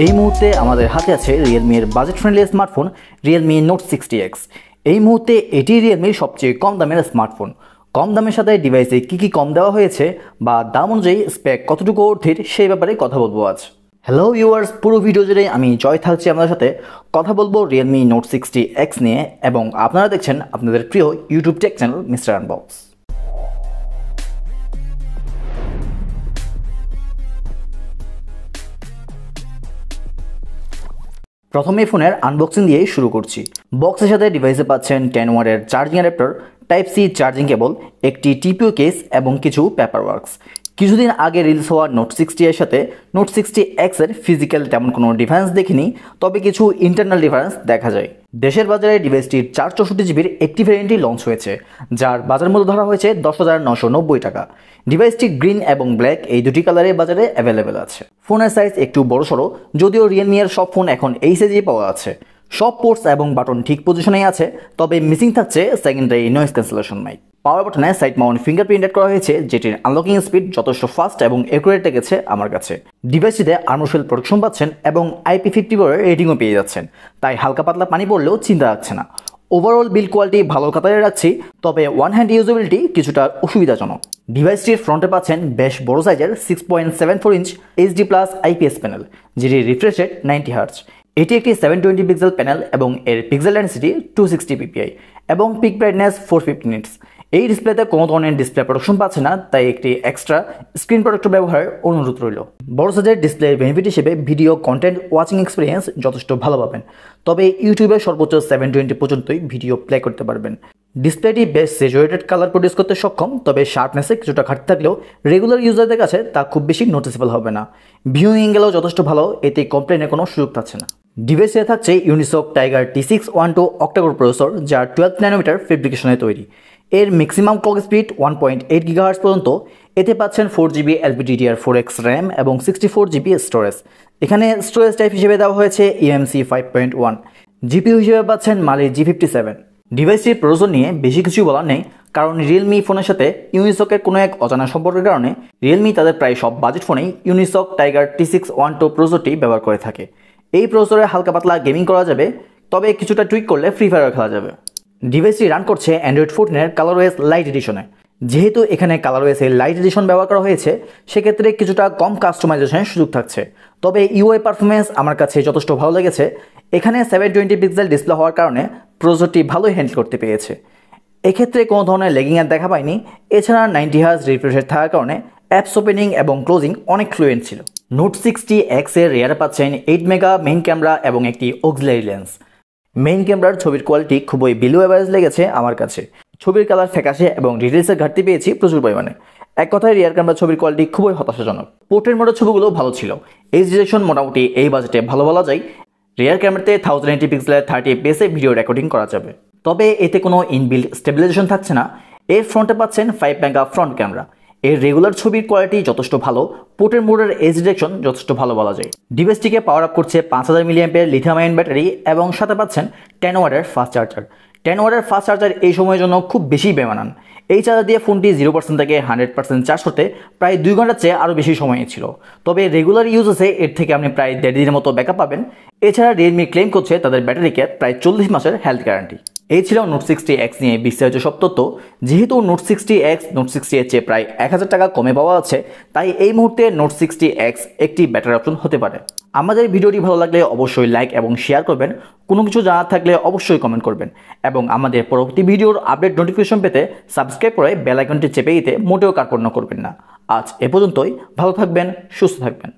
এই মুহূর্তে আমাদের হাতে আছে রিয়েলমির budget friendly smartphone Realme note 60X। এই মুহূর্তে এটি রিয়েলমির সবচেয়ে কম দামের স্মার্টফোন। কম দামের সাথে ডিভাইসে কী কম দেওয়া হয়েছে বা দাম অনুযায়ী স্পেক কতটুকু অর্থের সেই ব্যাপারে কথা বলবো আজ। হ্যালো ভিউয়ার্স, পুরো ভিডিও জুড়ে আমি জয় থাকছি আপনাদের সাথে। কথা বলবো রিয়েলমি নোট 60X নিয়ে এবং আপনারা দেখছেন আপনাদের প্রিয় YouTube take channel mister unbox. প্রথমে ফোনের আনবক্সিং দিয়েই শুরু করছি। বক্সের সাথে ডিভাইসে পাচ্ছেন 10 ওয়াটের charging adapter, type C charging cable, একটি টিপিও কেস এবং কিছু পেপার ওয়ার্কস। কিছুদিন আগে রিলিজ হওয়া নোট 60 এর সাথে নোট 60X এর ফিজিক্যাল তেমন কোনো ডিফারেন্স দেখিনি, তবে কিছু ইন্টারনাল ডিফারেন্স দেখা যায়। দেশের বাজারে ডিভাইসটির 464GB একটি ভ্যারিয়েন্টই লঞ্চ হয়েছে, যার বাজার মূল্য ধরা হয়েছে 10,990 টাকা। ডিভাইসটি গ্রিন এবং ব্ল্যাক এই দুটি কালারে বাজারে অ্যাভেলেবেল আছে। ফোনের সাইজ একটু বড়সড়, যদিও রিয়েলমি এর সব ফোন এখন এই সাইজেই পাওয়া আছে। সব পোর্টস এবং বাটন ঠিক পজিশনেই আছে, তবে মিসিং থাকছে সেকেন্ডারি নয়েজ ক্যান্সেলেশন মাইক। পাওয়ার বাটনে সাইড মাউন্ট ফিঙ্গারপ্রিন্ট এড করা হয়েছে, যেটির আনলকিং স্পিড যথেষ্ট ফাস্ট এবং অ্যাকুরেট লেগেছে আমার কাছে। ডিভাইসটিতে আর্মরশেল প্রোটেকশন পাচ্ছেন এবং IP54 এর রেটিংও পেয়ে যাচ্ছেন, তাই হালকা পাতলা পানি পড়লেও চিন্তা রাখছে না। ওভারঅল বিল্ড কোয়ালিটি ভালো কাতারে রাখছি, তবে ওয়ান হ্যান্ড ইউজেবিলিটি কিছুটা অসুবিধাজনক। ডিভাইসটির ফ্রন্টে পাচ্ছেন বেশ বড় সাইজের 6.74 ইঞ্চ HD+ IPS প্যানেল, যেটি রিফ্রেশ রেট 90 Hz। এটি একটি 720 পিক্সেল প্যানেল এবং এর পিক্সেল ডেনসিটি 260 ppi এবং পিক ব্রাইটনেস 450 নিটস। এই ডিসপ্লেতে কোনো ধরনের ডিসপ্লে প্রোটেকশন পাচ্ছে না, তাই একটি এক্সট্রা স্ক্রিন প্রোটেক্টর ব্যবহারের অনুরোধ রইল। বড় সাইজের ডিসপ্লের বেনিফিট হিসেবে ভিডিও কন্টেন্ট ওয়াচিং এক্সপিরিয়েন্স যথেষ্ট ভালো পাবেন, তবে ইউটিউবে সর্বোচ্চ 720 পর্যন্তই ভিডিও প্লে করতে পারবেন। ডিসপ্লেটি বেশ স্যাচুরেটেড কালার প্রডিউস করতে সক্ষম, তবে শার্পনেসে কিছুটা ঘাটতি থাকলেও রেগুলার ইউজারদের কাছে তা খুব বেশি নোটিসেবল হবে না। ভিউইং অ্যাঙ্গেলও যথেষ্ট ভালো, এতে কমপ্লেনের কোনো সুযোগ থাকছে না। ডিভাইসে থাকছে Unisoc tiger T612 octa-core processor, যা 12 ন্যানোমিটার ফেব্রিকেশনে তৈরি। এর ম্যাক্সিমাম ক্লক স্পিড 1.8 GHz পর্যন্ত। এতে পাচ্ছেন 4GB LPDDR4X র্যাম এবং 64GB স্টোরেজ। এখানে স্টোরেজ টাইপ হিসেবে দেওয়া হয়েছে eMMC 5.1। জিপিইউ হিসেবে পাচ্ছেন Mali G57। ডিভাইসটির প্রয়োজন নিয়ে বেশি কিছু বলার নেই, কারণ রিয়েলমি ফোনের সাথে ইউনিসকের কোনো এক অজানা সম্পর্কের কারণে রিয়েলমি তাদের প্রায় সব বাজেট ফোনেই ইউনিসক টাইগার T612 প্রসেসরটি ব্যবহার করে থাকে। এই প্রসেসরে হালকা পাতলা গেমিং করা যাবে, তবে কিছুটা টুইক করলে ফ্রি ফায়ার খেলা যাবে। ডিভাইসটি রান করছে অ্যান্ড্রয়েড 14 কালারওয়েজ লাইট এডিশনে। যেহেতু এখানে কালারওয়েজের লাইট এডিশন ব্যবহার করা হয়েছে, সেক্ষেত্রে কিছুটা কম কাস্টমাইজেশনের সুযোগ থাকছে, তবে ইউআই পারফরমেন্স আমার কাছে যথেষ্ট ভালো লেগেছে। এখানে 720 পিক্সেল ডিসপ্লে হওয়ার কারণে প্রসেসরটি ভালোই হ্যান্ডেল করতে পেরেছে। এক্ষেত্রে কোনো ধরনের ল্যাগিংয়ের দেখা পাইনি। এছাড়া 90 Hz রিফ্রেশ রেট থাকার কারণে অ্যাপস ওপেনিং এবং ক্লোজিং অনেক ফ্লুয়েন্ট ছিল। নোট 60X এর রেয়ারে পাচ্ছেন 8 মেগা মেইন ক্যামেরা এবং একটি অক্সিলারি লেন্স। মেইন ক্যামেরার ছবির কোয়ালিটি খুবই বিলো অ্যাভারেজ লেগেছে আমার কাছে। ছবির কালার ফ্যাকাশে এবং ডিটেলসের ঘাটতি পেয়েছি প্রচুর পরিমাণে। এক কথায় রিয়ার ক্যামেরার ছবির কোয়ালিটি খুবই হতাশাজনক। পোর্ট্রেট মোডের ছবিগুলো ভালো ছিল। এইচ ডিরেকশন মোটামুটি এই বাজেটে ভালো বলা যায়। রিয়ার ক্যামেরাতে 1080 পিক্সেলের 30 fps ভিডিও রেকর্ডিং করা যাবে, তবে এতে কোনো ইনবিল্ট স্টেবিলাইজেশন থাকছে না। এর ফ্রন্টে পাচ্ছেন 5 মেগা ফ্রন্ট ক্যামেরা। এর রেগুলার ছবির কোয়ালিটি যথেষ্ট ভালো। পোর্ট্রেট মোডের এইচ ডিরেকশন যথেষ্ট ভালো বলা যায়। ডিভাইসটিকে পাওয়ার আপ করছে 5000 mAh লিথিয়াম আয়ন ব্যাটারি এবং সাথে পাচ্ছেন 10 ওয়াটের ফাস্ট চার্জার। 10 ওয়াটের ফাস্ট চার্জার এই সময়ের জন্য খুব বেশি বেমানান। এই চার্জার দিয়ে ফোনটি 0% থেকে 100% চার্জ করতে প্রায় 2 ঘন্টার চেয়ে আরও বেশি সময় ছিল, তবে রেগুলার ইউজেসে এর থেকে আপনি প্রায় 1.5 দিনের মতো ব্যাকআপ পাবেন। এছাড়া রিয়েলমি ক্লেম করছে তাদের ব্যাটারিকে প্রায় 40 মাসের হেলথ গ্যারান্টি। এই ছিল নোট 60X নিয়ে বিস্তারিত সব তথ্য। যেহেতু নোট 60X নোট 60 এর চেয়ে প্রায় 1000 টাকা কমে পাওয়া যাচ্ছে, তাই এই মুহূর্তে নোট 60X একটি বেটার অপশন হতে পারে। আমাদের ভিডিওটি ভালো লাগলে অবশ্যই লাইক এবং শেয়ার করবেন। কোনো কিছু জানার থাকলে অবশ্যই কমেন্ট করবেন এবং আমাদের পরবর্তী ভিডিওর আপডেট নোটিফিকেশন পেতে সাবস্ক্রাইব করে বেল আইকনটি চেপে দিতে মোটেও কার্পণ্য করবেন না। আজ এ পর্যন্তই। ভালো থাকবেন, সুস্থ থাকবেন।